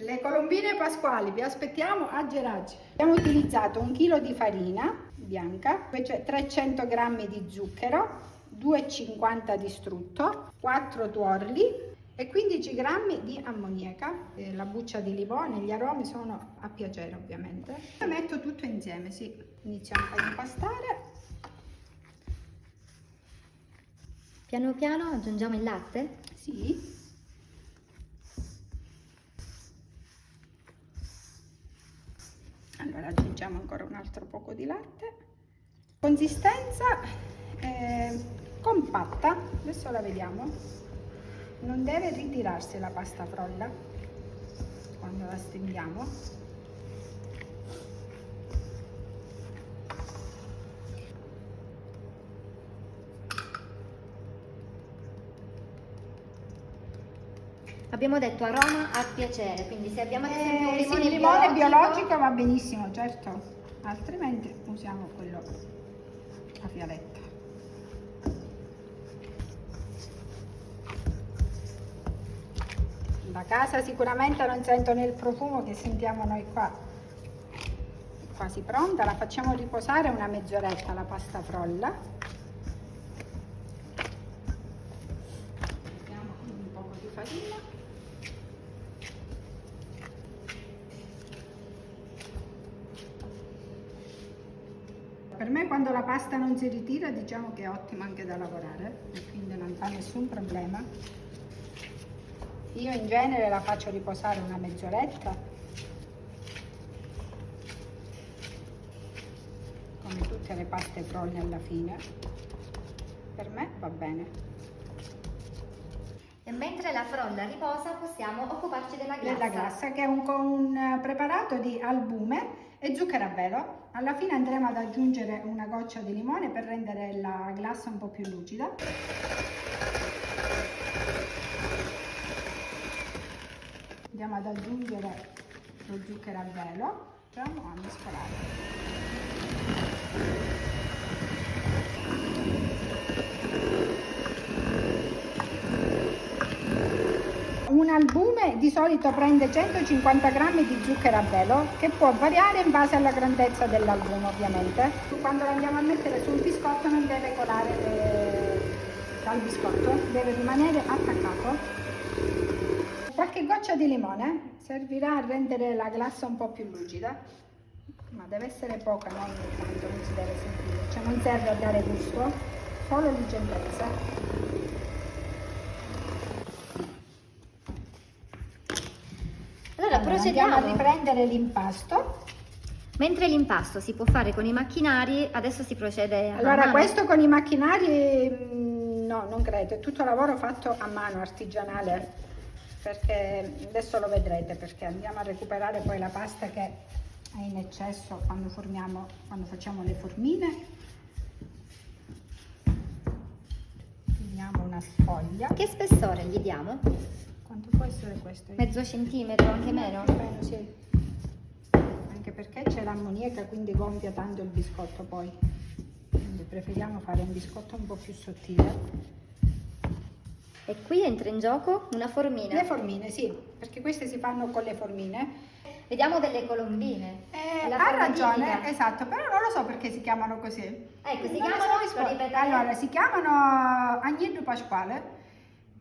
Le colombine pasquali, vi aspettiamo a Geraci. Abbiamo utilizzato 1 chilo di farina bianca, 300 g di zucchero, 2,50 di strutto, 4 tuorli e 15 g di ammoniaca. La buccia di limone, gli aromi sono a piacere ovviamente. Metto tutto insieme, sì. Iniziamo a impastare. Piano piano aggiungiamo il latte? Sì. Allora aggiungiamo ancora un altro poco di latte. Consistenza compatta, adesso la vediamo. Non deve ritirarsi la pasta frolla quando la stendiamo. Abbiamo detto aroma a piacere, quindi se abbiamo ad esempio un limone, sì, il limone biologico va benissimo, certo, altrimenti usiamo quello a fialetta. Da casa sicuramente non sentono il profumo che sentiamo noi qua. È quasi pronta, la facciamo riposare una mezz'oretta la pasta frolla. Mettiamo un po' di farina. Per me quando la pasta non si ritira diciamo che è ottima anche da lavorare e quindi non fa nessun problema. Io in genere la faccio riposare una mezz'oretta, come tutte le paste frolle alla fine. Per me va bene. E mentre la frolla riposa possiamo occuparci della glassa. Della glassa che è un preparato di albume e zucchero a velo. Alla fine andremo ad aggiungere una goccia di limone per rendere la glassa un po' più lucida. Andiamo ad aggiungere lo zucchero a velo, andiamo a mescolare. Un albume di solito prende 150 g di zucchero a velo, che può variare in base alla grandezza dell'albume ovviamente. Quando lo andiamo a mettere sul biscotto non deve colare dal biscotto, deve rimanere attaccato. Qualche goccia di limone servirà a rendere la glassa un po' più lucida, ma deve essere poca, non tanto, non si deve sentire, cioè non serve a dare gusto, solo lucentezza. Allora procediamo. Andiamo a riprendere l'impasto. Mentre l'impasto si può fare con i macchinari, adesso si procede a Allora mano. questo con i macchinari no, non credo, è tutto lavoro fatto a mano, artigianale, perché adesso lo vedrete, perché andiamo a recuperare poi la pasta che è in eccesso quando facciamo le formine. Diamo una sfoglia. Che spessore gli diamo? Quanto può essere questo? Mezzo centimetro, anche meno? Più o meno, sì. Anche perché c'è l'ammoniaca, quindi gonfia tanto il biscotto poi. Quindi preferiamo fare un biscotto un po' più sottile. E qui entra in gioco una formina. Le formine, sì, perché queste si fanno con le formine. Vediamo delle colombine. Ha ragione, esatto, però non lo so perché si chiamano così. Ecco, si Non chiamano, lo so, lo ripeto. allora, si chiamano agnello pasquale,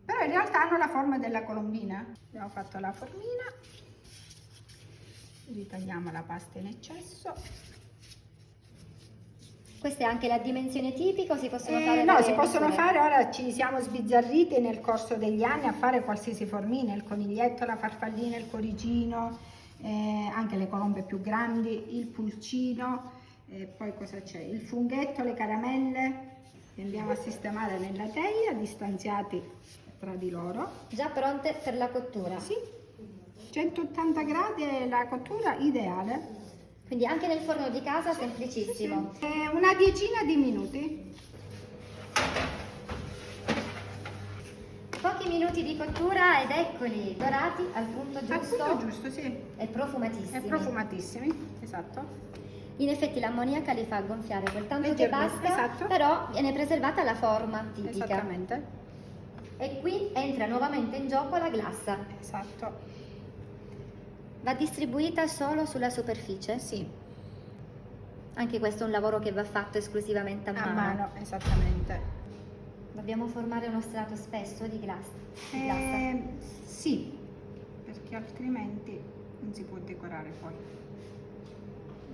però in realtà hanno la forma della colombina. Abbiamo fatto la formina, ritagliamo la pasta in eccesso. Questa è anche la dimensione tipica o si possono fare no, varie si possono misure? fare, ora ci siamo sbizzarriti nel corso degli anni a fare qualsiasi formina, il coniglietto, la farfallina, il coricino, anche le colombe più grandi, il pulcino, poi cosa c'è? Il funghetto, le caramelle, che andiamo a sistemare nella teglia, distanziati tra di loro. Già pronte per la cottura. Sì, 180 gradi è la cottura ideale. Quindi anche nel forno di casa, semplicissimo. Sì. Una decina di minuti. Pochi minuti di cottura ed eccoli, dorati al punto giusto. Al punto giusto, sì. E profumatissimi. E profumatissimi, esatto. In effetti l'ammoniaca li fa gonfiare quel tanto che Leggermente, basta, esatto. però viene preservata la forma tipica. Esattamente. E qui entra nuovamente in gioco la glassa. Esatto. Va distribuita solo sulla superficie? Sì, Anche questo è un lavoro che va fatto esclusivamente a a mano. mano, esattamente. Dobbiamo formare uno strato spesso di glassa. Sì, perché altrimenti non si può decorare poi.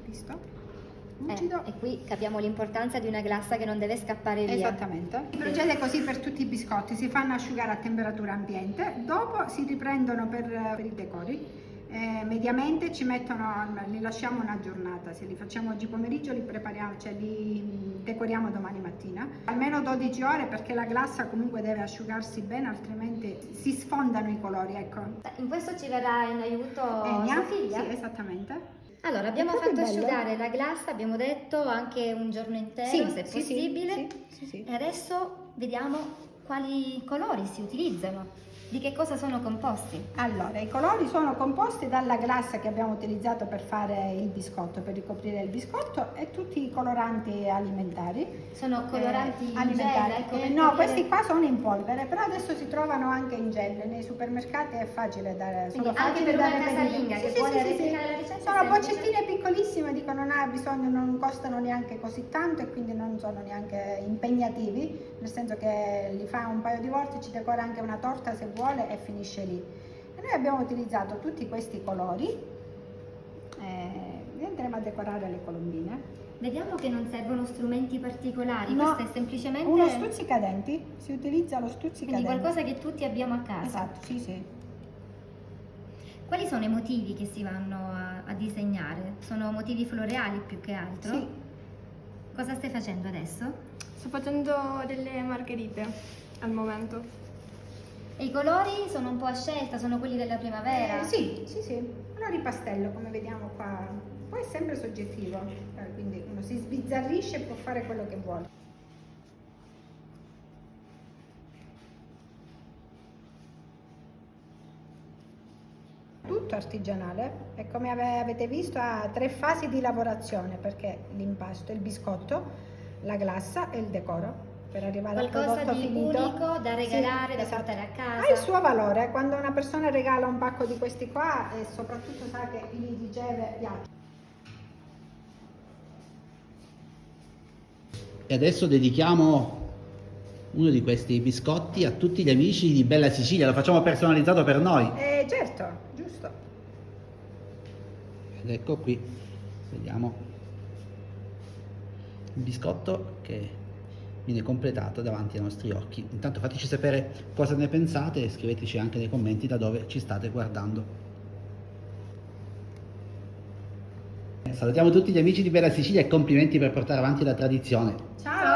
Visto? Lucido. E qui capiamo l'importanza di una glassa che non deve scappare via. Esattamente. Si procede così per tutti i biscotti, si fanno asciugare a temperatura ambiente, dopo si riprendono per i decori. Mediamente ci mettono, li lasciamo una giornata, se li facciamo oggi pomeriggio li prepariamo, cioè li decoriamo domani mattina. Almeno 12 ore perché la glassa comunque deve asciugarsi bene, altrimenti si sfondano i colori, ecco. In questo ci verrà in aiuto Enia? sua figlia? Sì, esattamente. Allora, abbiamo È proprio fatto bello. asciugare la glassa, abbiamo detto anche un giorno intero, se è Sì, sì, possibile. sì. E adesso vediamo quali colori si utilizzano, di che cosa sono composti. Allora, i colori sono composti dalla glassa che abbiamo utilizzato per fare il biscotto, per ricoprire il biscotto, e tutti i coloranti alimentari. Sono coloranti in alimentari. gel, ecco, perché No, viene- questi qua sono in polvere, però adesso si trovano anche in gel, nei supermercati è facile dare. Quindi sono anche facili per da una reperire. casalinga che vuole replicare la ricetta Sono semplice. boccettine piccolissime, dico non ha bisogno, non costano neanche così tanto e quindi non sono neanche impegnativi, nel senso che li fa un paio di volte, ci decora anche una torta se vuole e finisce lì. E noi abbiamo utilizzato tutti questi colori e andremo a decorare le colombine. Vediamo che non servono strumenti particolari, No, questo è semplicemente uno stuzzicadenti, si utilizza lo quindi stuzzicadenti. qualcosa che tutti abbiamo a casa. Esatto, sì. Quali sono i motivi che si vanno a disegnare? Sono motivi floreali più che altro? Sì. Cosa stai facendo adesso? Sto facendo delle margherite al momento. E i colori sono un po' a scelta, sono quelli della primavera? Sì. Colori pastello, come vediamo qua. Poi è sempre soggettivo, quindi uno si sbizzarrisce e può fare quello che vuole. Tutto artigianale e come avete visto ha 3 fasi di lavorazione, perché l'impasto, il biscotto, la glassa e il decoro per arrivare al Qualcosa prodotto di finito. unico da regalare, Sì, da esatto. portare a casa. Ha il suo valore, quando una persona regala un pacco di questi qua e soprattutto sa che gli riceve piace. E adesso dedichiamo uno di questi biscotti a tutti gli amici di Bella Sicilia, lo facciamo personalizzato per noi. Certo, giusto. Ed ecco qui, vediamo il biscotto che viene completato davanti ai nostri occhi. Intanto fateci sapere cosa ne pensate e scriveteci anche nei commenti da dove ci state guardando. Salutiamo tutti gli amici di Bella Sicilia e complimenti per portare avanti la tradizione. Ciao!